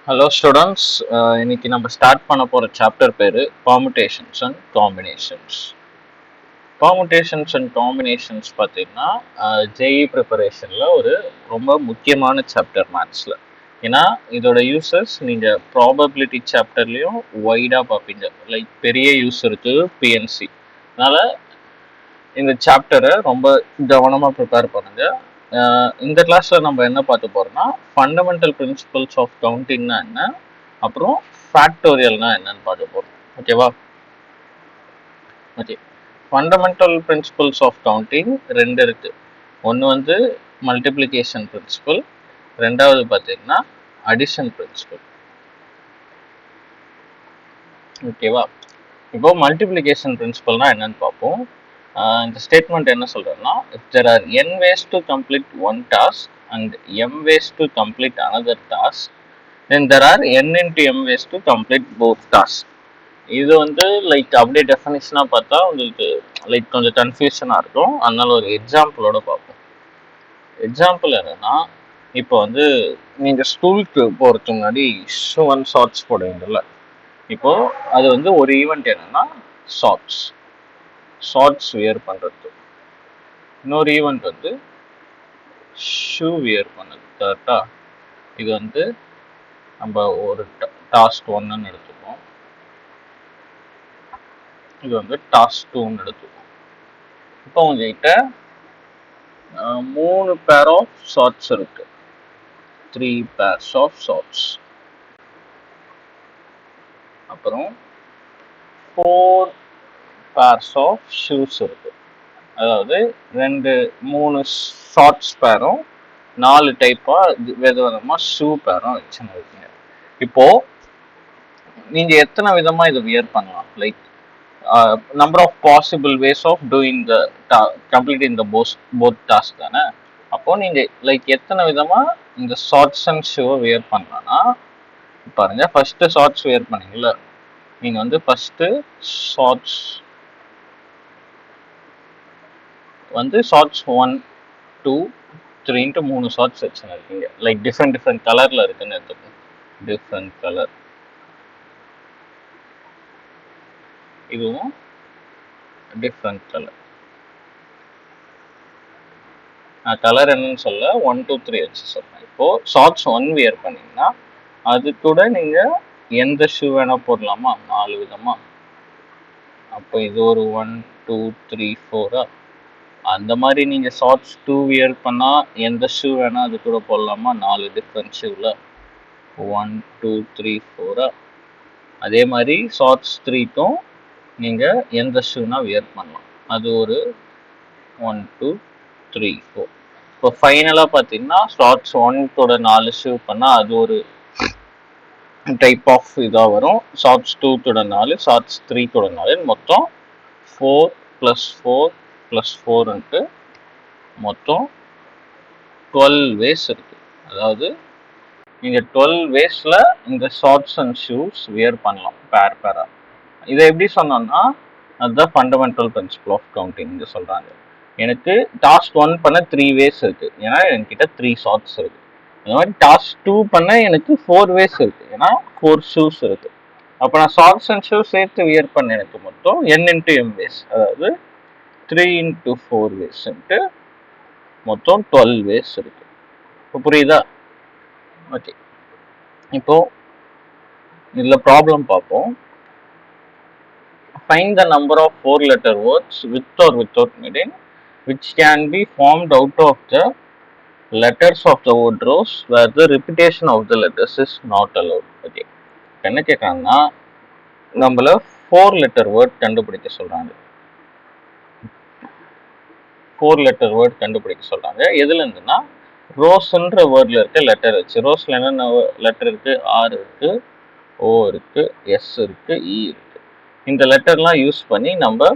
Hello students, இன்னைக்கு நம்ம start பண்ண போகிற சாப்டர் பேர் permutations and combinations. permutations and combinations பார்த்தீங்கன்னா ஜேஇ ப்ரிப்பரேஷனில் ஒரு ரொம்ப முக்கியமான சாப்டர் மேத்ஸில். ஏன்னா இதோட யூசஸ் நீங்கள் ப்ராபபிலிட்டி சாப்டர்லேயும் வைடாக பார்ப்பீங்க. லைக் பெரிய யூஸ் இருக்குது பிஎன்சி. அதனால் இந்த சாப்டரை ரொம்ப கவனமாக ப்ரிப்பேர் பண்ணுங்கள். இந்த கிளாஸில் நம்ம என்ன பார்த்து போகிறோம்னா ஃபண்டமெண்டல் பிரின்சிபல்ஸ் ஆஃப் கவுண்டிங்னா என்ன, அப்புறம் ஃபேக்டோரியல்னா என்னன்னு பார்க்க போகிறோம். ஓகேவா? Okay. Fundamental principles of counting ரெண்டு இருக்குது. ஒன்று வந்து மல்டிப்ளிகேஷன் பிரின்சிபல், ரெண்டாவது பார்த்தீங்கன்னா அடிஷன் பிரின்சிபல். ஓகேவா? இப்போ மல்டிப்ளிகேஷன் பிரின்சிபல்னா என்னன்னு பார்ப்போம். இந்த ஸ்டேட்மெண்ட் என்ன சொல்றேன்னா, if there are n ways to complete one task and m ways to complete another task, then there are n into m ways to complete both tasks. இது வந்து like அப்படியே டெஃபினிஷனாக பார்த்தா உங்களுக்கு லைக் கொஞ்சம் கன்ஃபியூஷனாக இருக்கும். அதனால ஒரு எக்ஸாம்பிளோட பார்ப்போம். எக்ஸாம்பிள் என்னன்னா, இப்போ வந்து நீங்கள் ஸ்கூலுக்கு போகிறதுக்கு முன்னாடி ஷூ அண்ட் ஷார்ட்ஸ் போடுவீங்கல்ல. இப்போ அது வந்து ஒரு ஈவெண்ட் என்னன்னா ஷார்ட்ஸ் வியர் பண்ணுறது. இன்னொரு ஈவெண்ட் வந்து ஷூ வியர் பண்ணது. கரெக்டா? இது வந்து நம்ம ஒரு டாஸ்க் 1ன்னு எடுத்துப்போம், இது வந்து டாஸ்க் 2ன்னு எடுத்துப்போம். இப்போ உங்ககிட்ட 3 பேர் ஆஃப் ஷார்ட்ஸ் இருக்கு, 3 pairs ஆஃப் ஷார்ட்ஸ். அப்புறம் 4 pairs ஆஃப் ஷூஸ் இருக்கு. அதாவது 3 ஷார்ட்ஸ் பேரும் 4 டைப்பா விதவிதமா ஷூ பேரும் வச்சுன்னு இருக்கீங்க. இப்போ நீங்க எத்தனை விதமா இதை வியர் பண்ணலாம்? Like number of possible ways of doing the completing the both task தானே. அப்போ நீங்க லைக் எத்தனை விதமா இந்த ஷார்ட்ஸ் அண்ட் ஷூவை வியர் பண்ணலாம்னா, பாருங்க, ஃபர்ஸ்ட் ஷார்ட்ஸ் வியர் பண்ணீங்கல்ல, நீங்க வந்து ஃபர்ஸ்ட் ஷார்ட்ஸ் வந்து ஷார்ட்ஸ் 1, 2, 3ன்ட்டு 3 ஷார்ட்ஸ் வச்சுன்னு இருக்கீங்க. லைக் டிஃப்ரெண்ட் கலர்ல இருக்குன்னு எடுத்துக்கோங்க. டிஃப்ரெண்ட் கலர், இதுவும் டிஃப்ரெண்ட் கலர். நான் கலர் என்னன்னு சொல்ல 1, 2, 3 வச்சு சொல்றேன். இப்போ ஷார்ட்ஸ் 1 வியர் பண்ணீங்கன்னா அது கூட நீங்க எந்த ஷூ வேணா போடலாமா? 4 விதமா. அப்போ இது ஒரு 1, 2, 3, 4. அந்த மாதிரி நீங்க ஷார்ட்ஸ் 2 வியர் பண்ணா எந்த ஷூ வேணா அது கூட போடலாமா? 4 டிஃப்ரெண்ட் ஷூல 1, 2, 3, 4. அதே மாதிரி ஷார்ட்ஸ் 3க்கும் நீங்க எந்த ஷூனா வியர் பண்ணலாம். அது ஒரு 1, 2, 3, 4. இப்போ ஃபைனலா பார்த்தீங்கன்னா ஷார்ட்ஸ் 1 கூட 4 ஷூ பண்ணா அது ஒரு டைப் ஆஃப் இதாக வரும். ஷார்ட்ஸ் 2 கூட 4, ஷார்ட்ஸ் 3 கூட 4, மொத்தம் 4 + 4 + 4ன்ட்டு மொத்தம் 12 வேஸ் இருக்கு. அதாவது நீங்க 12 வேஸ்ல இந்த ஷார்ட்ஸ் அண்ட் ஷூஸ் வியர் பண்ணலாம் பேரா. இதை எப்படி சொன்னோம்னா, அதுதான் ஃபண்டமெண்டல் பிரின்சிபல் ஆஃப் கவுண்டிங். இங்க சொல்றாங்க, எனக்கு டாஸ்க் 1 பண்ண 3 வேஸ் இருக்கு, ஏன்னா என்கிட்ட 3 ஷார்ட்ஸ் இருக்கு. அந்த மாதிரி டாஸ்க் 2 பண்ண எனக்கு 4 வேஸ் இருக்கு, ஏன்னா 4 ஷூஸ் இருக்கு. அப்போ நான் ஷார்ட்ஸ் அண்ட் ஷூஸ் சேர்த்து வியர் பண்ண எனக்கு மொத்தம் n into m வேஸ், அதாவது 3 into 4 வேஸ்ன்ட்டு மொத்தம் 12 வேஸ் இருக்கு. இப்போ புரியுதா? ஓகே. இப்போ இதுல ப்ராப்ளம் பார்ப்போம். Find the number of 4-letter words with or without meaning which can be formed out of the letters of the word rows where the repetition of the letters is not allowed. Okay. என்ன கேட்குறாங்கன்னா, நம்மள 4-letter word கண்டுபிடிக்க சொல்றாங்க. 4-letter word கண்டுபிடிக்க சொல்றாங்க. எதுல இருந்துன்னா, ரோஸ்ன்ற வேர்ட்ல இருக்க லெட்டர் வச்சு. ரோஸ்ல என்னென்ன லெட்டர் இருக்கு? R இருக்கு, O இருக்கு, S இருக்கு, E இருக்கு. இந்த லெட்டர்லாம் யூஸ் பண்ணி நம்ம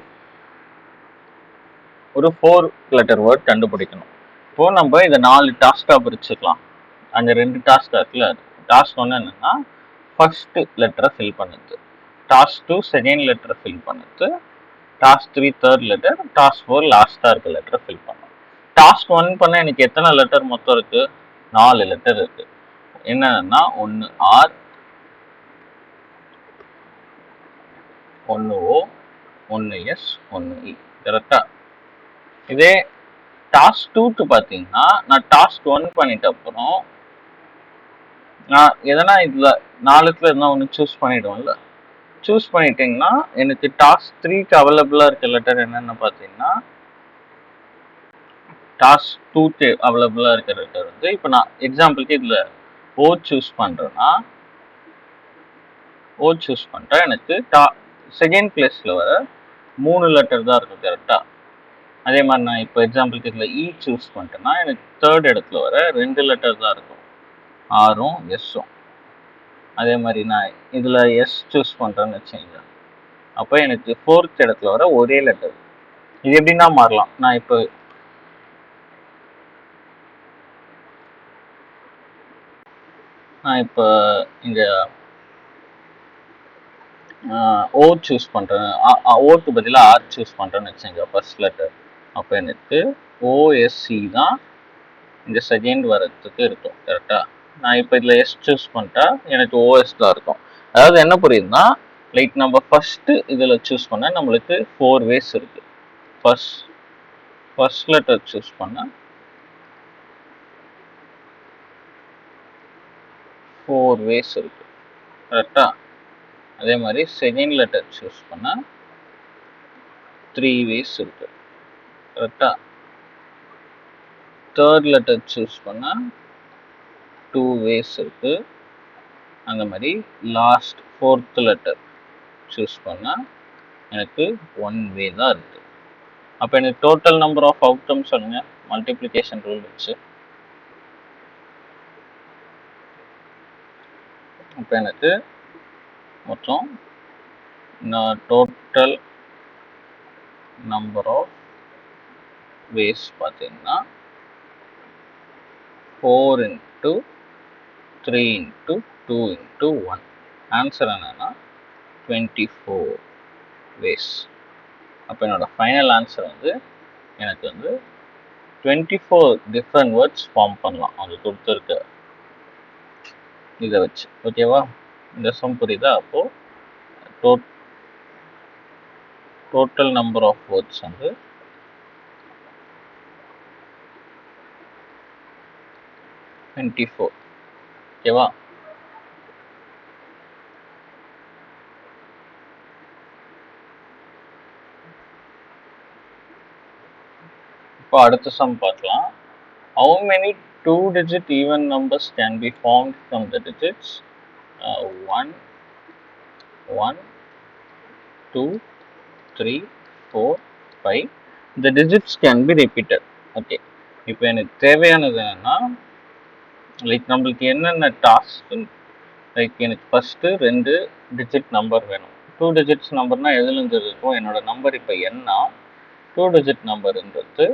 ஒரு 4-letter வேர்ட் கண்டுபிடிக்கணும். இப்போ நம்ம இதை 4 டாஸ்கா பிரிச்சுக்கலாம். அந்த 2 டாஸ்க் இருக்குல்ல, டாஸ்க் 1 என்னன்னா ஃபர்ஸ்ட் லெட்டரை ஃபில் பண்ணுது, டாஸ்க் 2 செகண்ட் லெட்டரை ஃபில் பண்ணுது, டாஸ்க் 3 தேர்ட் லெட்டர், டாஸ்க் 4 லாஸ்டா இருக்க லெட்டரை ஃபில் பண்ணும். டாஸ்க் 1 பண்ண எனக்கு எத்தனை லெட்டர் மொத்தம் இருக்கு? 4 லெட்டர் இருக்கு. என்னன்னா 1 R, 1O 1S 1E. கரெக்டா? இதே டாஸ்க் 2க்கு பார்த்தீங்கன்னா நான் டாஸ்க் 1 பண்ணிட்ட அப்புறம் நான் எதனா இதில் 4த்துல இருந்தால் ஒன்று சூஸ் பண்ணிவிடுவோம்ல. சூஸ் பண்ணிட்டீங்கன்னா எனக்கு டாஸ்க் 3க்கு அவைலபிளாக இருக்க லெட்டர் என்னென்னு பார்த்தீங்கன்னா டாஸ்க் 2க்கு அவைலபிளாக இருக்கிற லெட்டர் வந்து இப்போ நான் எக்ஸாம்பிளுக்கு இதில் ஓ சூஸ் பண்ணுறேன்னா ஓ சூஸ் பண்ணிட்டா எனக்கு செகண்ட் பிளேஸில் வர 3 லெட்டர் தான் இருக்கும். கரெக்டாக? அதே மாதிரி நான் இப்போ எக்ஸாம்பிளுக்கு இதில் இ சூஸ் பண்ணிட்டேன்னா எனக்கு தேர்ட் இடத்துல வர 2 லெட்டர் தான் இருக்கும், ஆரும் எஸ்ஸும். அதே மாதிரி நான் இதில் எஸ் சூஸ் பண்ணுறேன்னு வச்சுங்க, அப்போ எனக்கு ஃபோர்த் இடத்துல வர ஒரே லெட்டர். இது எப்படின்னா மாறலாம். நான் இப்போ இங்கே ஓ சூஸ் பண்ணுறேன், ஓக்கு பதிலாக ஆர் சூஸ் பண்ணுறேன்னு வச்சுங்க ஃபர்ஸ்ட் லெட்டர். அப்போ எனக்கு ஓஎஸ்சி தான் இந்த செகண்ட் வரத்துக்கு இருக்கும். கரெக்டாக? நான் இப்போ இதில் எஸ் சூஸ் பண்ணிட்டா எனக்கு ஓஎஸ் தான் இருக்கும். அதாவது என்ன புரியுதுன்னா, லைக் நம்ம ஃபர்ஸ்ட் இதில் சூஸ் பண்ண நம்மளுக்கு 4 வேஸ் இருக்கு. ஃபர்ஸ்ட் லெட்டர் சூஸ் பண்ண 4 வேஸ் இருக்கு. கரெக்டா? அதே மாதிரி செகண்ட் லெட்டர் சூஸ் பண்ண 3 வேஸ் இருக்கு. கரெக்டா? தேர்ட் லெட்டர் சூஸ் பண்ண 2 வேஸ் இருக்கு. அந்த மாதிரி லாஸ்ட் ஃபோர்த் லெட்டர் சூஸ் பண்ண எனக்கு 1 வே தான் இருக்கு. அப்போ எனக்கு டோட்டல் நம்பர் ஆஃப் அவுட்கம் சொல்லுங்க மல்டிப்ளிகேஷன் ரூல் வச்சு. இப்போ எனக்கு மொத்தம் டோட்டல் நம்பர் ஆஃப் வேஸ் பார்த்தீங்கன்னா 4 × 3 × 2 × 1. ஆன்சர் என்னன்னா 24 வேஸ். அப்போ என்னோட ஃபைனல் ஆன்சர் வந்து எனக்கு வந்து 24 டிஃப்ரெண்ட் வேர்ட்ஸ் ஃபார்ம் பண்ணலாம் அது கொடுத்துருக்க இதை வச்சு. ஓகேவா? இந்த சம் புரியுதா? அப்போ டோட்டல் நம்பர் ஆஃப் வேர்ட்ஸ் வந்து 24. ஓகேவா? இப்போ அடுத்த சம் பார்க்கலாம். How many 2-digit even numbers can be formed from the digits 1, 1, 2, 3, 4, 5. The digits can be repeated. Okay, இப்போ எனக்கு தேவையானது என்னன்னா, லைக் நம்மளுக்கு என்னென்ன டாஸ்க், லைக் எனக்கு ஃபஸ்ட்டு 2 டிஜிட் நம்பர் வேணும். 2 டிஜிட்ஸ் நம்பர்னால் எதுலேருந்து இருக்கும்? என்னோட நம்பர் இப்போ என்ன 2 டிஜிட் நம்பர்ன்றது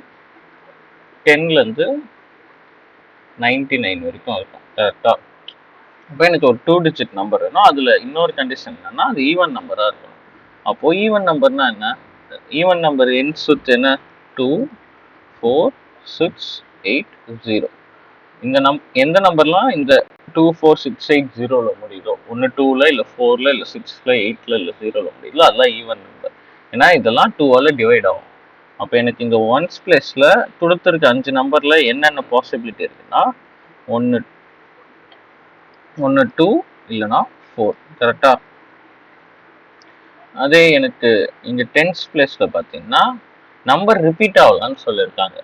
10லேருந்து 99 வரைக்கும் இருக்கும். கரெக்டாக? இப்போ எனக்கு ஒரு 2 டிஜிட் நம்பர் வேணும். அதில் இன்னொரு கண்டிஷன் என்னன்னா, அது ஈவன் நம்பராக இருக்கணும். அப்போது ஈவன் நம்பர்னா என்ன? ஈவன் நம்பர் எண்ட்ஸ் வித் என்ன? 2, 4, 6, 8, 0. இந்த எந்த நம்பர்லாம் இந்த 2, 4, 6, 8, 0ல் முடியுதோ, ஒன்று 2ல் இல்லை 4ல் இல்லை 6ல் 8ல் இல்லை 0ல் முடியுதோ அதெல்லாம் ஈவன் நம்பர். ஏன்னா இதெல்லாம் 2ஆல் டிவைட் ஆகும். அப்போ எனக்கு இந்த ஒன்ஸ் பிளேஸில் கொடுத்துருக்க 5 நம்பரில் என்னென்ன பாசிபிலிட்டி இருக்குன்னா, ஒன்று 2 இல்லைனா 4. கரெக்டாக? அதே எனக்கு இங்கே டென்ஸ் பிளேஸில் பார்த்தீங்கன்னா நம்பர் ரிப்பீட் ஆகலான்னு சொல்லியிருக்காங்க.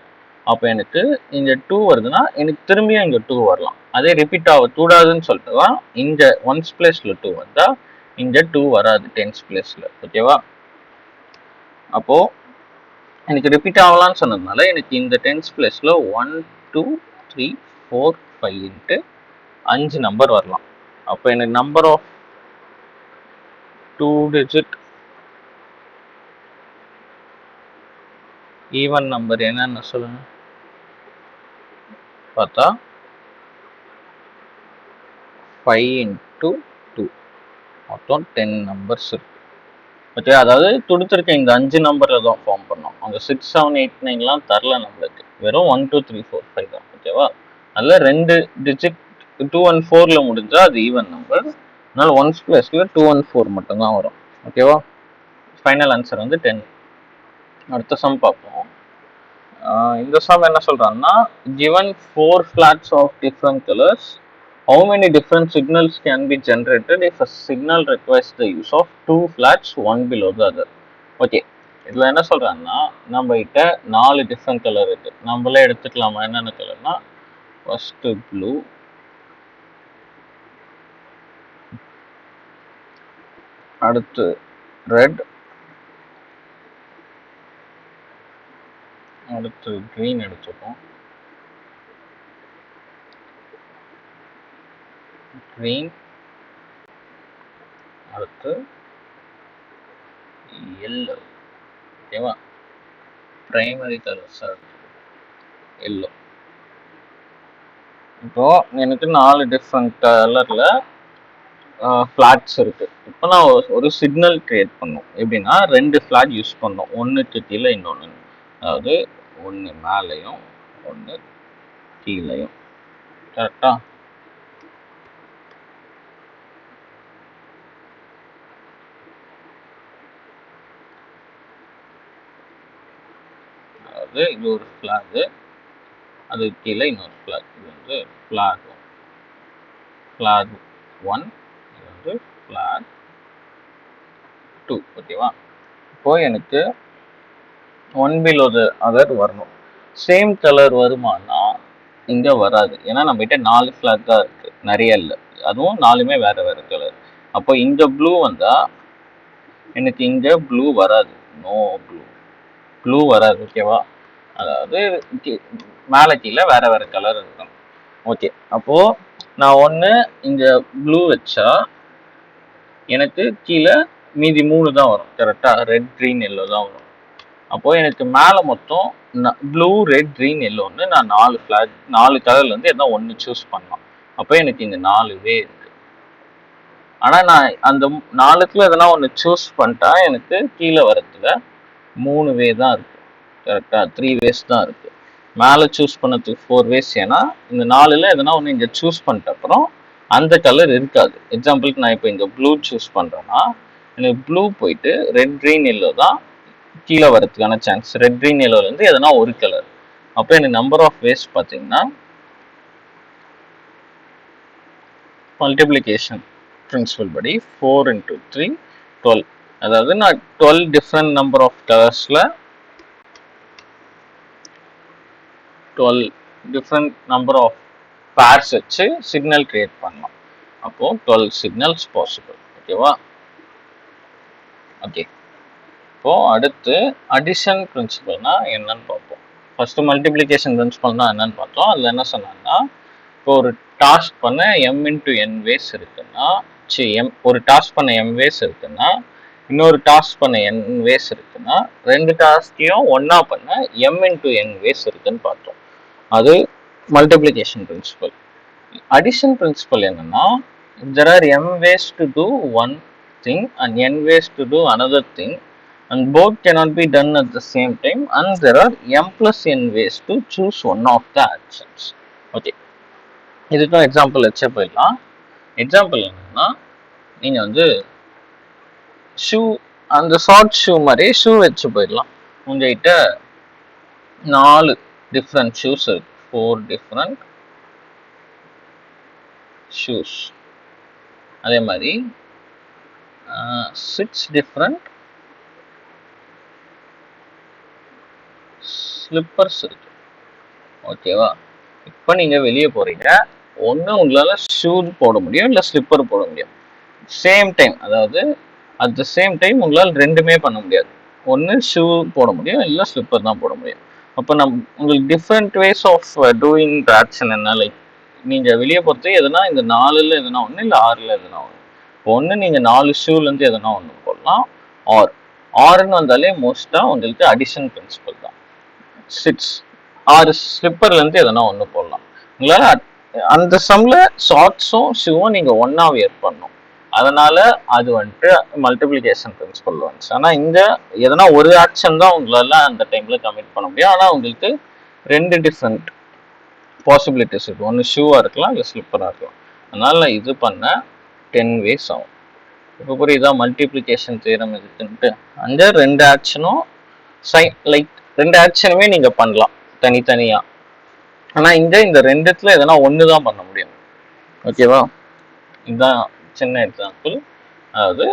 அப்போ எனக்கு இங்கே 2 வருதுன்னா எனக்கு திரும்பியும் இங்கே 2 வரலாம். அதே ரிப்பீட் ஆகக்கூடாதுன்னு சொல்லிட்டு தான் இங்கே ஒன்ஸ் பிளேஸில் 2 வந்தால் இங்கே 2 வராது டென்ஸ் பிளேஸில். ஓகேவா? அப்போது எனக்கு ரிப்பீட் ஆகலான்னு சொன்னதுனால எனக்கு இந்த டென்ஸ் பிளேஸில் 1, 2, 3, 4, 5 5 நம்பர் வரலாம். அப்போ எனக்கு number of 2 digit even number என்னன்னு சொல்லுங்க பார்த்தா 5 × 2 மொத்தம் 10 நம்பர்ஸ் இருக்கு. ஓகே, அதாவது கொடுத்துருக்க இந்த 5 நம்பரில் தான் ஃபார்ம் பண்ணோம். அங்கே 6, 7, 8, 9லாம் தரல நம்மளுக்கு, வெறும் 1, 2, 3, 4, 5 தான். ஓகேவா? அதில் 2 டிஜிட் 2 and 4ல் முடிஞ்சால் அது ஈவன் நம்பர். அதனால ஒன்ஸ் பிளேஸில் 2 and 4 மட்டும்தான் வரும். ஓகேவா? ஃபைனல் ஆன்சர் வந்து 10. அடுத்த சம் பார்ப்போம். இந்த சம் என்ன சொல்றாங்கன்னா, given 4 flats of different colors, how many different signals can be generated if a signal requires the use of 2 flats one below the other? Okay, இதில் என்ன சொல்றாங்கன்னா, நம்ம கிட்ட 4 டிஃப்ரெண்ட் கலர் இருக்கு. நம்மளே எடுத்துக்கலாமா? என்னென்ன கலர்னா, ஃபர்ஸ்ட் ப்ளூ, அடுத்து ரெட், அடுத்து க்ரீன் எடுத்துப்போம், க்ரீன், அடுத்து எல்லோ. ஓகேவா? Primary colours yellow. இப்போ எனக்கு 4 டிஃப்ரெண்ட் கலர்ல ஃபிளாட்ஸ் இருக்கு. இப்போ நான் ஒரு சிக்னல் கிரியேட் பண்ணோம். எப்படின்னா 2 ஃபிளாட் யூஸ் பண்ணோம், ஒன்றுக்கு கீழே இன்னொன்று. அதாவது ஒன்று மேலேயும் ஒன்று கீழேயும். கரெக்டா? அதாவது இது ஒரு ஃபிளாக், அது கீழே இன்னொரு ஃபிளாக். இது வந்து ஃபிளாக் 1, இது வந்து ஃபிளாக் 2. ஓகேவா? இப்போ எனக்கு 1 below the other வரணும். சேம் கலர் வருமானா இங்க வராது. ஏன்னா நம்ம கிட்ட 4 ஃபிளாக் தான் இருக்கு, நிறைய இல்லை. அதுவும் 4மே வேற வேற கலர். அப்போ இங்க ப்ளூ வந்தா எனக்கு இங்க ப்ளூ வராது. நோ ப்ளூ வராது. ஓகேவா? அதாவது மேலே கீழே வேற வேற கலர் இருக்கும். ஓகே, அப்போ நான் ஒன்று இங்க ப்ளூ வச்சா எனக்கு கீழே மீதி 3 தான் வரும். கரெக்டா? ரெட், க்ரீன், எல்லோ தான் வரும். அப்போ எனக்கு மேலே மொத்தம் ப்ளூ, ரெட், க்ரீன், எல்லோன்னு நான் 4 ஃபிளாக் 4 கலர்ல இருந்து எதாவது ஒன்று சூஸ் பண்ணலாம். அப்போ எனக்கு இங்க 4 வே இருக்கு. ஆனா நான் அந்த 4த்துல எதனா ஒன்று சூஸ் பண்ணிட்டா எனக்கு கீழே வரத்துல 3 வே தான் இருக்கு. கரெக்டா? 3 வேஸ் தான் இருக்கு. மேலே சூஸ் பண்ணதுக்கு 4 வேஸ். ஏன்னா இந்த 4ல் எதனா ஒன்று இங்கே சூஸ் பண்ணிட்ட அப்புறம் அந்த கலர் இருக்காது. எக்ஸாம்பிளுக்கு நான் இப்போ இங்கே ப்ளூ சூஸ் பண்ணுறேன்னா எனக்கு ப்ளூ போயிட்டு ரெட், க்ரீன், எல்லோ தான் கீழே வரதுக்கான சான்ஸ். ரெட், க்ரீன், எல்லோலேருந்து எதனா ஒரு கலர். அப்போ எனக்கு நம்பர் ஆஃப் வேஸ் பார்த்தீங்கன்னா மல்டிப்ளிகேஷன் பிரின்சிபல் படி 4 into 3 12. அதாவது நான் 12 டிஃப்ரெண்ட் நம்பர் ஆஃப் கலர்ஸில் 12 டிஃப்ரெண்ட் நம்பர் ஆஃப் பேர்ஸ் வச்சு சிக்னல் கிரியேட் பண்ணலாம். அப்போ 12 சிக்னல்ஸ் பாசிபிள். ஓகேவா? ஓகே, இப்போ அடுத்து அடிஷன் பிரின்சிபல்னா என்னன்னு பார்ப்போம். ஃபர்ஸ்ட் மல்டிப்ளிகேஷன் பிரின்சிபல்னா என்னன்னு பார்த்தோம். அதில் என்ன சொன்னாங்கன்னா, இப்போ ஒரு டாஸ்க் பண்ண m into n வேஸ் இருக்குன்னா, ஒரு டாஸ்க் பண்ண m வேஸ் இருக்குன்னா, இன்னொரு டாஸ்க் பண்ண n வேஸ் இருக்குன்னா, 2 டாஸ்கையும் ஒன்னா பண்ண m into n வேஸ் இருக்குன்னு பார்த்தோம். அது மல்டிப்ளிகேஷன் பிரின்சிபல். அடிஷன் பிரின்சிபல் என்னன்னா, there are m ways to do one thing and n ways to do another thing, and both cannot be done at the same time, and there are m plus n ways to choose one of the actions. Okay, இதுக்கும் example வச்சே போயிடலாம். Example என்னன்னா, நீங்க வந்து shoe, அந்த short shoe மாதிரி shoe வச்சு போயிடலாம். உங்ககிட்ட 4 டிஃப்ரெண்ட் ஷூஸ் இருக்கு, 4 டிஃப்ரெண்ட் ஷூஸ். அதே மாதிரி 6 டிஃப்ரெண்ட் ஸ்லிப்பர்ஸ் இருக்கு. ஓகேவா? இப்போ நீங்க வெளியே போறீங்க, ஒன்று உங்களால ஷூ போட முடியும், இல்லை ஸ்லிப்பர் போட முடியும். சேம் டைம், அதாவது அட் த சேம் டைம் உங்களால் ரெண்டுமே பண்ண முடியாது. ஒன்று ஷூ போட முடியும், இல்லை ஸ்லிப்பர் தான் போட முடியும். அப்போ உங்களுக்கு different ways of doing the action என்ன? லைக் நீங்கள் வெளியே போகிறது எதுனா இந்த 4ல் எதுனா ஒன்று, இல்லை 6ல் எதுனா ஒன்று. இப்போ ஒன்று நீங்கள் 4 ஷூலேருந்து எதுனா ஒன்று போடலாம். ஆறுன்னு வந்தாலே மோஸ்ட்டாக உங்களுக்கு அடிஷன் பிரின்சிபல் தான். 6 ஸ்லிப்பர்லேருந்து எதனா ஒன்று போடலாம். உங்களால் அந்த சம்ல ஷார்ட்ஸும் ஷூவும் நீங்கள் ஒன்றா வியர் பண்ணணும். அதனால அது வந்துட்டு மல்டிப்ளிகேஷன் பிரின்சிபல் வந்துச்சு. ஆனால் இங்கே எதனா ஒரு ஆக்ஷன் தான் உங்களால் அந்த டைமில் கமிட் பண்ண முடியும். ஆனால் உங்களுக்கு 2 டிஃப்ரெண்ட் பாசிபிலிட்டிஸ் இருக்கு. ஒன்று ஷூவாக இருக்கலாம், இல்லை ஸ்லிப்பராக இருக்கலாம். அதனால இது பண்ண 10 வேஸ் ஆகும். இப்போ புரியுதா மல்டிப்ளிகேஷன் தியரம் இருக்குன்ட்டு. அந்த ரெண்டு ஆக்ஷனும் ரெண்டு ஆக்ஷனுமே நீங்க பண்ணலாம் தனித்தனியா. ஆனா இந்த ரெண்டுத்துல எதனா ஒண்ணுதான் பண்ண முடியும். ஓகேவா? இதுதான் சின்ன எக்ஸாம்பிள். அதாவது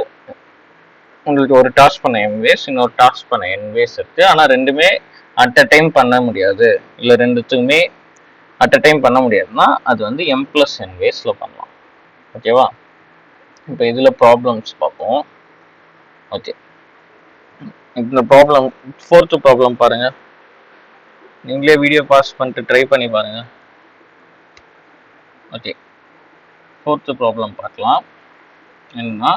உங்களுக்கு ஒரு டாஸ்க் பண்ண m வேஸ், இன்னொரு டாஸ்க் பண்ண n வேஸ் இருக்கு. ஆனா ரெண்டுமே அட் அ டைம் பண்ண முடியாது, இல்ல ரெண்டுத்துக்குமே அட் அ டைம் பண்ண முடியாதுன்னா அது வந்து m plus n வேஸ்ல பண்ணலாம். ஓகேவா? இப்போ இதுல ப்ராப்ளம்ஸ் பார்ப்போம். ஓகே, இந்த ப்ராப்ளம் 4th ப்ராப்ளம் பாருங்க. நீங்களே வீடியோ பாஸ் பண்ணிட்டு ட்ரை பண்ணி பாருங்க. ஓகே, 4th ப்ராப்ளம் பார்க்கலாம். என்னன்னா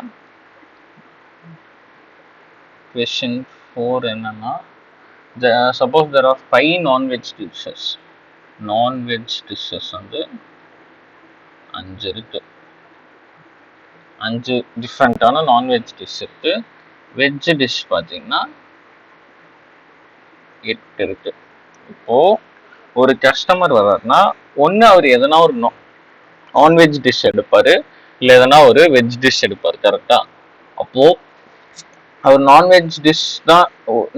question 4 என்னன்னா, suppose there are 5 non-veg dishes. Non-veg dishes வந்து 5 இருக்கு. 5 டிஃப்ரெண்டான நான்வெஜ் டிஷ் இருக்கு. வெஜ் டிஷ் பார்த்தீங்கன்னா 8 இருக்கு. இப்போ ஒரு கஸ்டமர் வர்றாருன்னா ஒன்று அவர் எதனா ஒரு நான்வெஜ் டிஷ் எடுப்பாரு, இல்லை எதனா ஒரு வெஜ் டிஷ் எடுப்பாரு. கரெக்டா? அப்போ அவர் நான்வெஜ் டிஷ் தான்,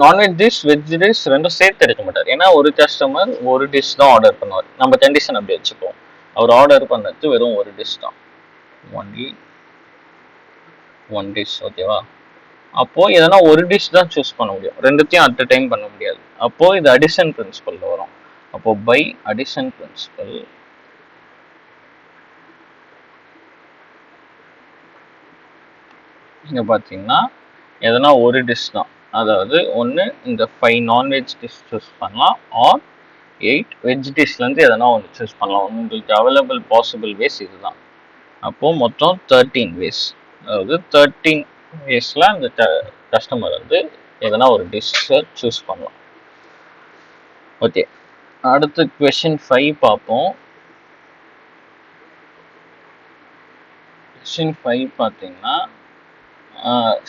நான்வெஜ் டிஷ் வெஜ் டிஷ் ரெண்டும் சேர்த்து எடுக்க மாட்டார். ஏன்னா ஒரு கஸ்டமர் ஒரு டிஷ் தான் ஆர்டர் பண்ணுவார். நம்ம கண்டிஷன் அப்படி வச்சுப்போம். அவர் ஆர்டர் பண்ணது வெறும் ஒரு டிஷ் தான், ஒன்லி ஒன் டிஷ். ஓகேவா? அப்போ எதனா ஒரு டிஷ் தான் சூஸ் பண்ண முடியும், ரெண்டுத்தையும் அட் அ டைம் பண்ண முடியாது. அப்போ இது அடிஷன் பிரின்சிபல்ல வரும். அப்போ பை அடிஷன் பிரின்சிபல் இங்க பாத்தீங்கன்னா எதனா ஒரு டிஷ் தான், அதாவது ஒன்று இந்த 5 நான்வெஜ் டிஷ் சூஸ் பண்ணலாம், ஆர் 8 வெஜ் டிஷ்லேருந்து எதனா ஒன்று சூஸ் பண்ணலாம். உங்களுக்கு அவைலபிள் பாசிபிள் வேஸ் இதுதான். அப்போ மொத்தம் 13 வேஸ், அதாவது 13 வேஸ்ல அந்த கஸ்டமர் வந்து எதனா ஒரு டிஷ்ஷை சூஸ் பண்ணலாம். ஓகே, அடுத்து கொஸ்டின் 5 பார்ப்போம். கொஸ்டின் 5 பார்த்தீங்கன்னா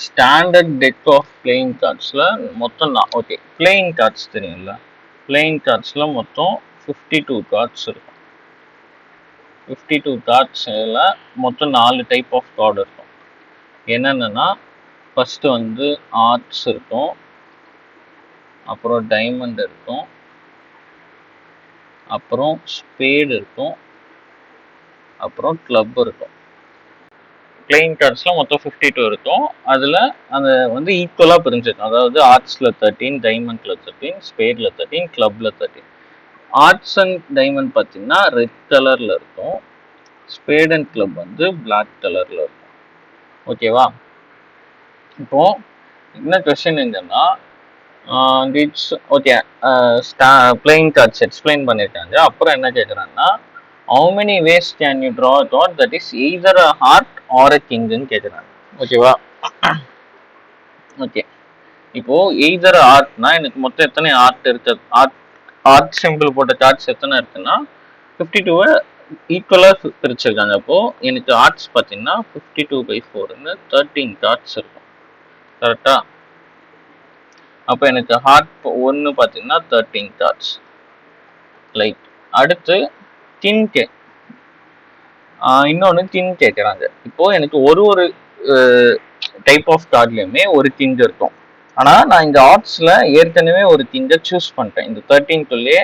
ஸ்டாண்டர்ட் டெக் ஆஃப் பிளேயிங் கார்ட்ஸில் மொத்தம் ஓகே, பிளேயிங் கார்ட்ஸ் தெரியும்ல, பிளேயிங் கார்ட்ஸில் மொத்தம் 52 கார்ட்ஸ் இருக்கும். 52 கார்ட்ஸில் மொத்தம் 4 டைப் ஆஃப் கார்டு இருக்கும். என்னென்னா ஃபஸ்ட்டு வந்து ஆர்ட்ஸ் இருக்கும், அப்புறம் டைமண்ட் இருக்கும், அப்புறம் ஸ்பேடு இருக்கும், அப்புறம் கிளப் இருக்கும். பிளேயிங் கார்ட்ஸ்லாம் மொத்தம் 52 இருக்கும். அதில் அந்த வந்து ஈக்குவலாக பிரிஞ்சிருக்கும். அதாவது ஆர்ட்ஸில் 13, டைமண்டில் 13, ஸ்பேடில் 13, கிளப்பில் 13. ஆர்ட்ஸ் அண்ட் டைமண்ட் பார்த்தீங்கன்னா ரெட் கலரில் இருக்கும், ஸ்பேட் அண்ட் கிளப் வந்து பிளாக் கலரில் இருக்கும். ஓகேவா? இப்போ என்ன கொஸ்டின் என்னன்னா, ஓகே, பிளேயிங் கார்ட்ஸ் எக்ஸ்பிளைன் பண்ணியிருக்காங்க. அப்புறம் என்ன கேட்குறாங்கன்னா, how many ways can you draw a card that is either a heart or a king ன்னு கேட்குறாங்க. ஓகேவா? ஓகே, இப்போ எய்தர் ஆர்ட்னா எனக்கு மொத்தம் எத்தனை ஆர்ட் இருக்கு, ஆர்ட் சிம்பிள் போட்ட கார்ட்ஸ் எத்தனை இருக்குன்னா 52 ஈக்குவலாக பிரிச்சிருக்காங்க. அப்போ எனக்கு ஆர்ட்ஸ் பார்த்தீங்கன்னா 52/4ன்னு 13 கார்ட்ஸ் இருக்கும். கரெக்டா? அப்போ எனக்கு ஹார்ட் ஒன்று பார்த்தீங்கன்னா 13 கார்ட்ஸ். லைக் அடுத்து கிங் இன்னொன்று கிங் கேட்குறாங்க. இப்போ எனக்கு ஒரு டைப் ஆஃப் கார்ட்லையுமே ஒரு கிங் இருக்கும். ஆனால் நான் இந்த ஆர்ட்ஸில் ஏற்கனவே ஒரு கிங்கை சூஸ் பண்ணிட்டேன். இந்த 13க்குள்ளேயே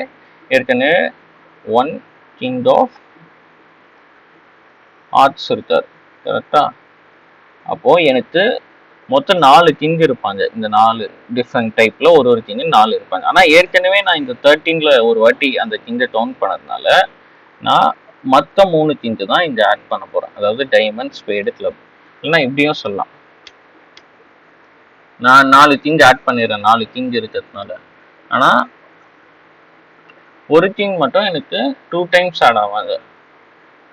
ஏற்கனவே 1 கிங் ஆஃப் ஆர்ட்ஸ் இருக்கார். கரெக்டா? அப்போ எனக்கு மொத்தம் 4 கிங் இருப்பாங்க. இந்த 4 டிஃப்ரெண்ட் டைப்ல ஒரு கிங் 4 இருப்பாங்க. ஆனால் ஏற்கனவே நான் இந்த 13ல ஒரு வாட்டி அந்த கிங்கை கவுண்ட் பண்ணதுனால நான் மற்ற 3 கிங்கு தான் இங்கே ஆட் பண்ண போறேன். அதாவது டைமண்ட், ஸ்பேடு, கிளப். இல்லைன்னா இப்படியும் சொல்லலாம், நான் 4 கிங் ஆட் பண்ணிடுறேன் 4 கிங் இருக்கிறதுனால. ஆனால் ஒரு கிங் மட்டும் எனக்கு 2 டைம்ஸ் ஆட் ஆவாங்க.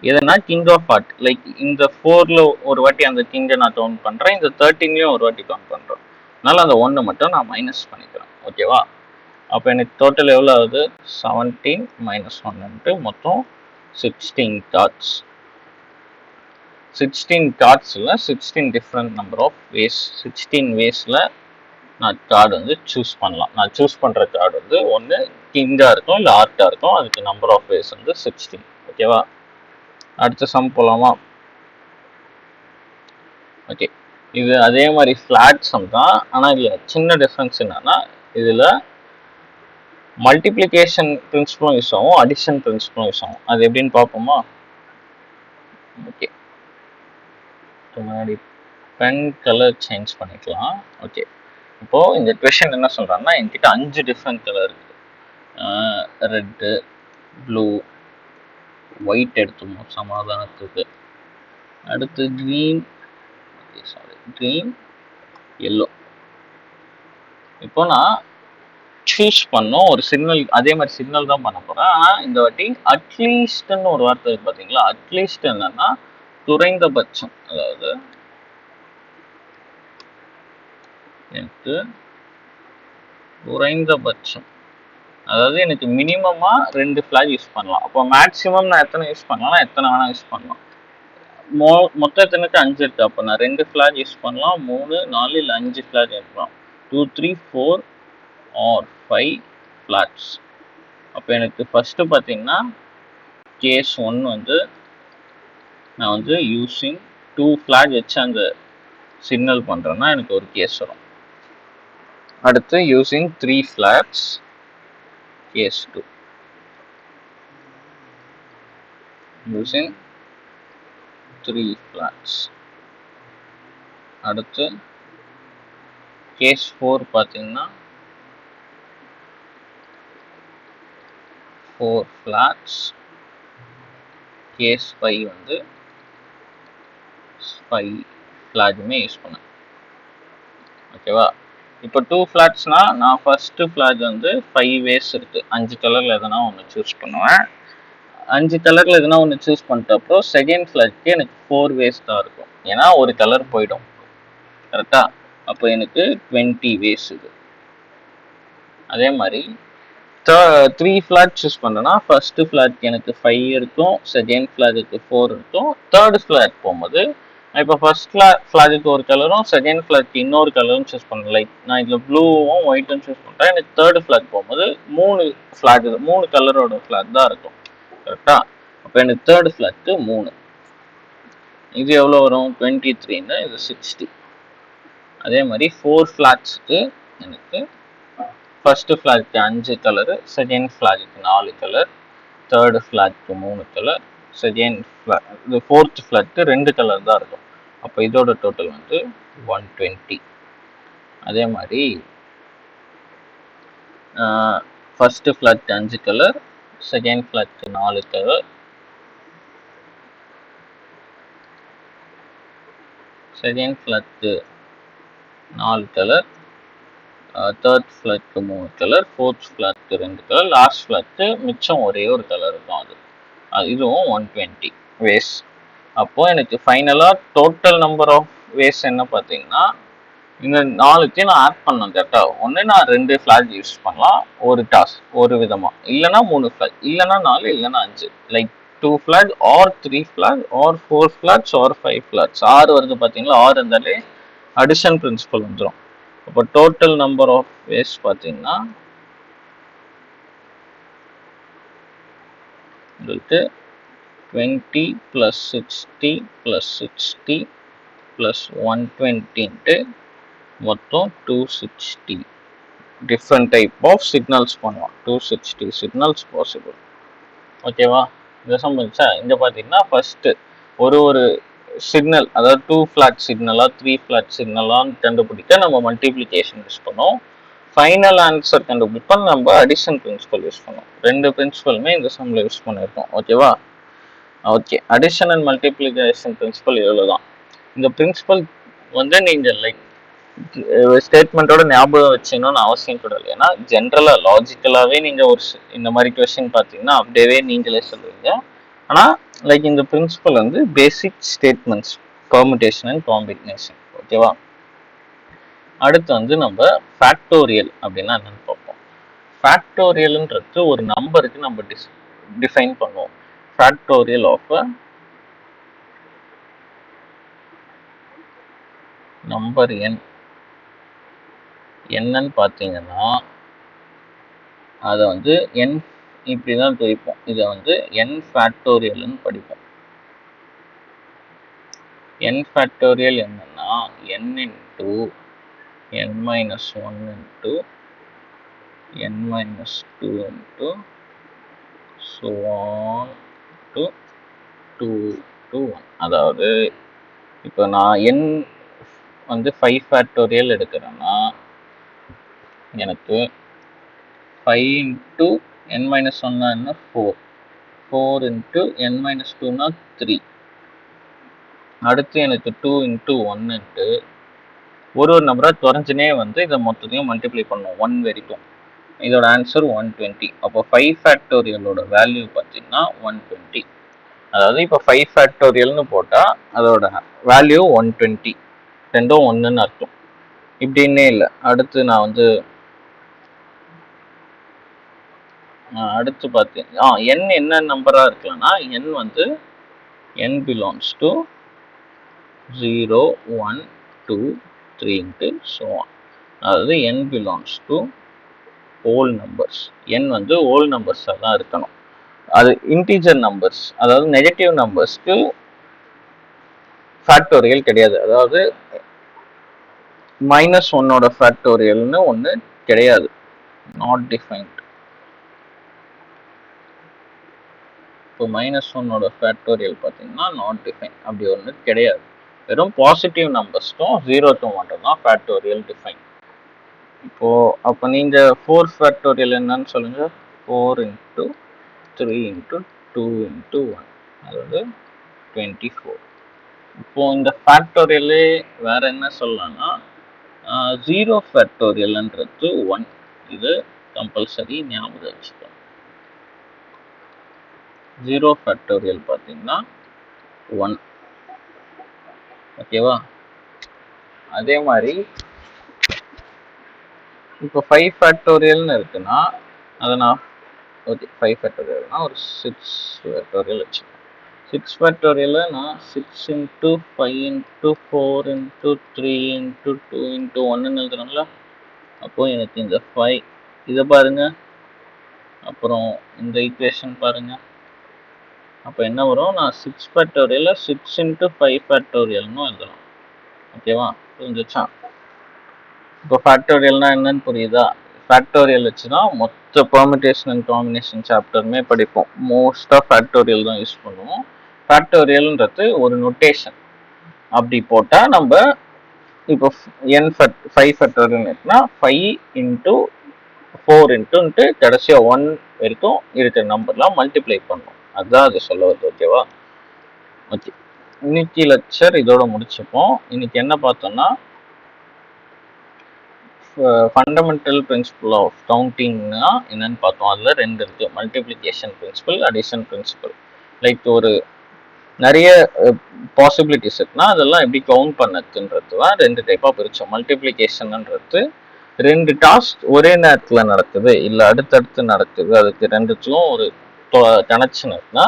எதனா கிங் ஆஃப் ஹார்ட், லைக் இந்த 4ல ஒரு வாட்டி அந்த கிங்கை நான் கவுண்ட் பண்றேன், இந்த 13லயும் ஒரு வாட்டி கவுண்ட் பண்றேன். அதனால அந்த 1 மட்டும் நான் மைனஸ் பண்ணிக்கிறேன். ஓகேவா? அப்போ எனக்கு டோட்டல் எவ்வளோ ஆகுது? 17 - 1 மொத்தம் 16 கார்ட்ஸ். 16 கார்ட்ஸில் 16 டிஃப்ரெண்ட் நம்பர் ஆஃப் வேஸ், 16 வேஸில் நான் கார்டு வந்து சூஸ் பண்ணலாம். நான் சூஸ் பண்ணுற கார்டு வந்து ஒன்று கிங்காக இருக்கும், இல்லை ஆர்ட்டாக இருக்கும். அதுக்கு நம்பர் ஆஃப் வேஸ் வந்து 16. ஓகேவா? அடுத்த சம் போலாமா? ஓகே, இது அதே மாதிரி ஃபிளாட் சம் தான். ஆனால் இதில் சின்ன டிஃப்ரென்ஸ் என்னன்னா, இதில் மல்டிப்ளிகேஷன் பிரின்சிபலும் யூஸ் ஆகும், அடிஷன் பிரின்சிபலும் யூஸ் ஆகும். அது எப்படின்னு பார்ப்போமா? ஓகே, முன்னாடி பென் கலர் சேஞ்ச் பண்ணிக்கலாம். ஓகே, இப்போ இந்த கொஷின் என்ன சொல்றாங்கன்னா, என்கிட்ட 5 டிஃப்ரெண்ட் கலர் இருக்கு. ரெட்டு, ப்ளூ, ஒயிட் எடுத்துமோ சமாதானத்துக்கு. அடுத்து க்ரீன், க்ரீன், எல்லோ. இப்போ நான் சூஸ் பண்ணோம் ஒரு சிக்னல், அதே மாதிரி சிக்னல் தான் பண்ண போறேன். ஆனால் இந்த வாட்டி அட்லீஸ்ட்னு ஒரு வார்த்தை இருக்கு பார்த்தீங்களா? அட்லீஸ்ட் என்னன்னா குறைந்தபட்சம். அதாவது எனக்கு குறைந்தபட்சம், அதாவது எனக்கு மினிமமா 2 ஃபிளாக் யூஸ் பண்ணலாம். அப்போ மேக்ஸிமம் நான் எத்தனை யூஸ் பண்ணலாம், எத்தனை வேணா யூஸ் பண்ணலாம். மொத்தம் எத்தனைக்கு 5 இருக்கு. அப்போ நான் 2 ஃபிளாக் யூஸ் பண்ணலாம், 3, 4 இல்லை 5 ஃபிளாக் எடுக்கலாம். 2, 3, 4 or 5 ஃபிளாக்ஸ். அப்போ எனக்கு ஃபர்ஸ்ட் பார்த்தீங்கன்னா கேஸ் 1 வந்து நான் வந்து யூஸிங் 2 ஃபிளாக் வச்சு அந்த சிக்னல் பண்ணுறேன்னா எனக்கு ஒரு கேஸ் வரும். அடுத்து using 3 flags, case 2. Using 3 flags. அடுத்து கேஸ் 4 பார்த்தீங்கன்னா 4 ஃபிளாக்ஸ், கேஸ் 5 வந்து 5 ஃபிளாகுமே யூஸ் பண்ணேன். ஓகேவா? இப்போ 2 ஃபிளாக்ஸ்னா நான் ஃபர்ஸ்ட் ஃபிளாக் வந்து 5 வேஸ் இருக்கு. 5 கலர்ல எதனா ஒன்று சூஸ் பண்ணுவேன். 5 கலர்ல எதனா ஒன்று சூஸ் பண்ணிட்ட அப்புறம் செகண்ட் ஃபிளாக்கு எனக்கு 4 வேஸ் தான் இருக்கும். ஏன்னா ஒரு கலர் போயிடும். கரெக்டா? அப்போ எனக்கு 20 வேஸ் இது. அதே மாதிரி 3 ஃபிளாக் சூஸ் பண்ணேன்னா ஃபர்ஸ்ட் ஃபிளாக் எனக்கு 5 இருக்கும், செகண்ட் ஃபிளாக்கு 4 இருக்கும். தேர்ட் ஃபிளாக் போகும்போது இப்போ ஃபர்ஸ்ட் ஃபிளாக்கு ஒரு கலரும் செகண்ட் ஃபிளாக்கு இன்னொரு கலரும் சூஸ் பண்ணேன். லைக் நான் இதில் ப்ளூவும் ஒயிட்டும் சூஸ் பண்ணுறேன். எனக்கு தேர்ட் ஃபிளாக் போகும்போது 3 கலரோட ஃபிளாக் தான் இருக்கும். கரெக்டா? அப்போ எனக்கு தேர்ட் ஃபிளாக்கு 3. இது எவ்வளோ வரும்? 23ன்னு இது 60. அதே மாதிரி 4 ஃபிளாக்ஸுக்கு எனக்கு first flag 5 colour, second flag 4 colour, third flag 3 colour, second flag இது ஃபோர்த் ஃபிளாக்கு 2 கலர் தான் இருக்கும். அப்போ இதோட டோட்டல் வந்து 120. அதே மாதிரி first flag 5 colour, second flag 4 colour, second flag 4 colour, third flag 3 colour, fourth flag 2 colour, last flag மிச்சம் ஒரே ஒரு கலர் இருக்கும். அது இதுவும் 120 வேஸ். அப்போ எனக்கு ஃபைனலாக டோட்டல் நம்பர் ஆஃப் வேஸ் என்ன பார்த்தீங்கன்னா, இந்த 4த்தையும் நான் ஆட் பண்ணேன். கரெக்டா? ஒன்று நான் 2 ஃபிளாக் யூஸ் பண்ணலாம் ஒரு டாஸ்க், ஒரு விதமாக. இல்லைனா 3 ஃபிளாக், இல்லைனா 4, இல்லைனா 5. Like 2 flag or 3 flag or 4 flags or 5 flags. 6 வருது பார்த்தீங்களா? 6 இருந்தாலே அடிஷன் பிரின்சிபல் வந்துடும். அப்போ டோட்டல் நம்பர் ஆஃப் வேஸ் பார்த்தீங்கன்னா உங்களுக்கு 20 plus 60 plus 60 plus 120 மொத்தம் 260 டிஃப்ரெண்ட் டைப் ஆஃப் சிக்னல்ஸ் பண்ணுவோம். 260 சிக்னல்ஸ் பாசிபிள். ஓகேவா? இந்த சம்பந்தா இங்கே பார்த்தீங்கன்னா ஃபர்ஸ்ட் ஒரு சிக்னல், அதாவது 2 ஃபிளாக் சிக்னலா 3 ஃபிளாக் சிக்னலான்னு கண்டுபிடிக்க நம்ம மல்டிப்ளிகேஷன் யூஸ் பண்ணோம். ஃபைனல் ஆன்சர் கண்டுபிடிப்போம் நம்ம அடிஷன் பிரின்சிபல் யூஸ் பண்ணோம். 2 பிரின்சிபலுமே இந்த சம்மில் யூஸ் பண்ணியிருக்கோம். ஓகேவா? Okay, addition and multiplication principle இவ்வளோதான். இந்த பிரின்சிபல் வந்து நீங்கள் லைக் ஸ்டேட்மெண்ட்டோட ஞாபகம் வச்சுக்கணும்னு அவசியம் கூட இல்லை. ஏன்னா ஜென்ரலாக லாஜிக்கலாகவே நீங்கள் ஒரு இந்த மாதிரி கொஸ்டின் பார்த்தீங்கன்னா அப்படியே நீங்களே சொல்லுவீங்க. ஆனால் லைக் இந்த பிரின்சிபல் வந்து பேசிக் ஸ்டேட்மெண்ட்ஸ், பெர்முடேஷன் அண்ட் காம்பினேஷன். ஓகேவா? அடுத்து வந்து நம்ம ஃபேக்டோரியல் அப்படின்னா என்னன்னு பார்ப்போம். ஃபேக்டோரியல்ன்றது ஒரு நம்பருக்கு நம்ம டிஃபைன் பண்ணுவோம். ஃபேக்டோரியல் ஆஃப் அ நம்பர் என் என்னன்னு பார்த்தீங்கன்னா அதை வந்து என் இப்படி தான் பிரிப்போம். இதை வந்து என் ஃபேக்டோரியல்னு படிப்போம். n ஃபேக்டோரியல் என்னன்னா n into n minus 1 into n minus 2 into so on to 2 to 1. அதாவது இப்போ நான் n வந்து 5 ஃபேக்டோரியல் எடுக்கிறேன்னா எனக்கு 5 into n minus 1 என்ன 4 into n minus 2 னா 3. அடுத்து எனக்கு 2 into 1 into ஒரு நம்பரா குறைஞ்சுனே வந்து இதை மொத்தத்தையும் மல்டிப்ளை பண்ணும் 1 வரைக்கும். இதோட ஆன்சர் 120. அப்போ 5 ஃபேக்டோரியலோட வேல்யூ பார்த்தீங்கன்னா 120. அதாவது இப்போ 5 ஃபேக்டோரியல்னு போட்டால் அதோட வேல்யூ 120. ரெண்டும் ஒன்றுன்னு அர்த்தம். இப்படின்னே இல்லை. அடுத்து நான் வந்து அடுத்து பார்த்தீங்கன்னா n என்ன நம்பராக இருக்கலாம்னா n வந்து n belongs to 0 1 2 3 into so on. அதாவது n belongs to whole numbers. n வந்து ஹோல் நம்பர்ஸாக தான் இருக்கணும். அது இன்டீஜர் நம்பர்ஸ், அதாவது நெகட்டிவ் நம்பர்ஸ்க்கு ஃபேக்டோரியல் கிடையாது. அதாவது -1ஓட ஃபேக்டோரியல்னு ஒன்று கிடையாது. Not defined. இப்போ -1ஓட ஃபேக்டோரியல் பார்த்தீங்கன்னா நாட் டிஃபைன், அப்படி ஒன்று கிடையாது. வெறும் பாசிட்டிவ் நம்பர்ஸ்க்கும் 0க்கும் மட்டும் தான் ஃபேக்டோரியல் டிஃபைன். இப்போ அப்போ நீங்கள் 4 ஃபேக்டோரியல் என்னன்னு சொல்லுங்க. 4 into 3 into 2 into 1, அதாவது 24. இப்போ இந்த ஃபேக்டோரியலே வேற என்ன சொல்லலாம்னா 0 ஃபேக்டோரியல்ன்றது 1. இது கம்பல்சரி ஞாபகம் வச்சுக்கணும். 0 ஃபேக்டோரியல் பார்த்தீங்கன்னா 1. ஓகேவா? அதே மாதிரி இப்போ 5 ஃபேக்டோரியல்னு இருக்குன்னா அதை நான் ஓகே 5 ஃபேக்டோரியல்னா ஒரு 6 ஃபேக்டோரியல் வச்சுக்கோங்க. 6 ஃபேக்டோரியல் நான் 6 into 5 into 4 into 3 into 2 into 1ன்னு எழுதுறோம்ல. அப்போது எனக்கு இந்த 5 இதை பாருங்க, அப்புறம் இந்த ஈக்குவேஷன் பாருங்க. அப்போ என்ன வரும்? நான் 6 ஃபேக்டோரியலை 6 into 5 ஃபேக்டோரியல்னு எழுதலாம். ஓகேவா? புரிஞ்சிச்சா? இப்போ ஃபேக்டோரியல்னா என்னன்னு புரியுதா? ஃபேக்டோரியல் வச்சு தான் மொத்த பெர்முடேஷன் அண்ட் காம்பினேஷன் சாப்டருமே படிப்போம். மோஸ்ட்டாக ஃபேக்டோரியல் தான் யூஸ் பண்ணுவோம். ஃபேக்டோரியல்ன்றது ஒரு நொட்டேஷன். அப்படி போட்டால் நம்ம இப்போ n 5 ஃபேக்டோரியல் இருக்குன்னா 5 into 4 into கடைசியாக 1 வரைக்கும் இருக்கிற நம்பர்லாம் மல்டிப்ளை பண்ணும். அதுதான் அது சொல்ல வருது. ஓகேவா? ஓகே, இன்னைக்கு லெக்சர் இதோட முடிச்சுப்போம். இன்னைக்கு என்ன பார்த்தோம்னா ஃபண்டமெண்டல் பிரின்சிபல் ஆஃப் கவுண்டிங்னா என்னன்னு பார்த்தோம். அதில் 2 இருக்கு. Multiplication principle, addition principle. Like ஒரு நிறைய பாசிபிலிட்டிஸ் இருக்குன்னா அதெல்லாம் எப்படி கவுண்ட் பண்ணதுன்றது தான் 2 டைப்பாக பிரித்தோம். மல்டிப்ளிகேஷன்ன்றது 2 டாஸ்க் ஒரே நேரத்தில் நடக்குது, இல்லை அடுத்தடுத்து நடக்குது, அதுக்கு 2த்துக்கும் ஒரு கனெக்ஷன் இருக்குன்னா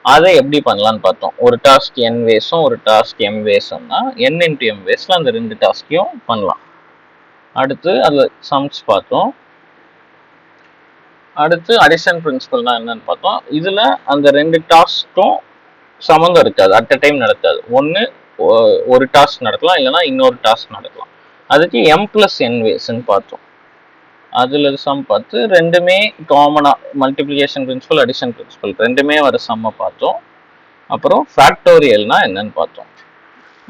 அதை எப்படி பண்ணலான்னு பார்த்தோம். ஒரு டாஸ்க் n வேஸும் ஒரு task m வேஸும்னா n into m வேஸில் அந்த 2 டாஸ்கையும் பண்ணலாம். அடுத்து அதில் சம்ஸ் பார்த்தோம். அடுத்து அடிஷன் பிரின்சிபல்னா என்னன்னு பார்த்தோம். இதில் அந்த 2 டாஸ்க்கும் சம்மந்தம் இருக்காது, அட் அ டைம் நடக்காது. ஒன்று ஒரு டாஸ்க் நடக்கலாம், இல்லைனா இன்னொரு டாஸ்க் நடக்கலாம். அதுக்கு m+n வேஸ்ன்னு பார்த்தோம். அதில் சம் பார்த்து ரெண்டுமே காமனாக மல்டிப்ளிகேஷன் பிரின்சிபல், அடிஷன் பிரின்சிபல் ரெண்டுமே வர சம்மை பார்த்தோம். அப்புறம் ஃபேக்டோரியல்னா என்னன்னு பார்த்தோம்.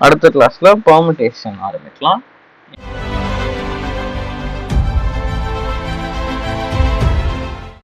அடுத்த கிளாஸில் பெர்முடேஷன் ஆரம்பிக்கலாம்.